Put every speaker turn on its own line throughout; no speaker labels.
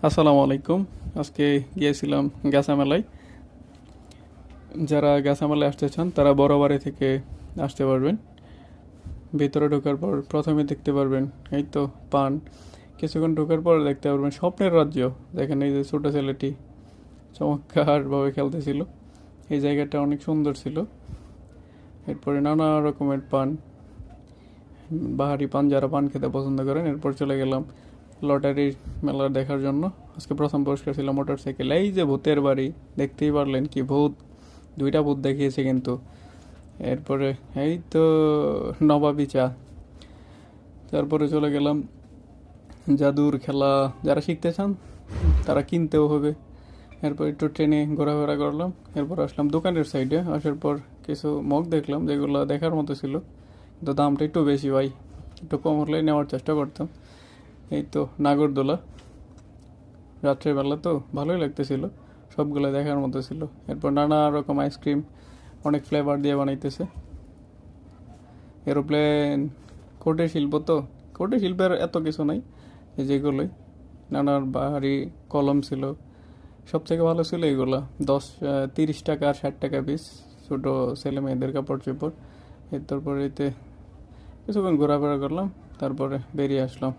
আসসালামু আলাইকুম। আজকে গিয়েছিলাম গাছা মেলায়। যারা গাছা মেলায় আসতে চান তারা বড়বাড়ি থেকে আসতে পারবেন। ভিতরে ঢোকার পর প্রথমে দেখতে পারবেন এই তো পান। কিছুক্ষণ ঢোকার পর দেখতে পারবেন স্বপ্নের রাজ্য। দেখেন এই যে ছোট ছেলেটি চমৎকারভাবে খেলতেছিল। এই জায়গাটা অনেক সুন্দর ছিল। এরপরে নানা রকমের পান, বাহারি পান, যারা পান খেতে পছন্দ করেন। এরপর চলে গেলাম লটারি মেলা দেখার জন্য। আজকে প্রথম পুরস্কার ছিল মোটরসাইকেল। এই যে ভূতের বাড়ি, দেখতেই পারলেন কি ভূত, দুইটা ভূত দেখিয়েছে কিন্তু। এরপরে এই তো নবাবী চা। তারপরে চলে গেলাম জাদুর খেলা, যারা শিখতে চান তারা কিনতেও হবে। এরপর একটু ট্রেনে ঘোরাফেরা করলাম। এরপর আসলাম দোকানের সাইডে। আসার পর কিছু মগ দেখলাম যেগুলো দেখার মতো ছিল, কিন্তু দামটা একটু বেশি ভাই। একটু কম হলে নেওয়ার চেষ্টা করতাম। এই তো নাগরদোলা, রাত্রের বেলা তো ভালোই লাগতেছিল, সবগুলো দেখার মতো ছিল। এরপর নানা রকম আইসক্রিম, অনেক ফ্লেভার দিয়ে বানাইতেছে। এরোপ্লেন, কুটির শিল্প তো, কুটির শিল্পের এত কিছু নাই, এই যেগুলোই নানার বাহারি কলম ছিল। সব থেকে ভালো ছিল এগুলা, 30 টাকা আর 60 টাকা পিস, ছোটো ছেলে মেয়েদের কাপড় চোপড়। তারপরে এতে কিছুক্ষণ ঘোরাফেরা করলাম, তারপরে বেরিয়ে আসলাম।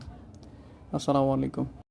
আসসালামু আলাইকুম।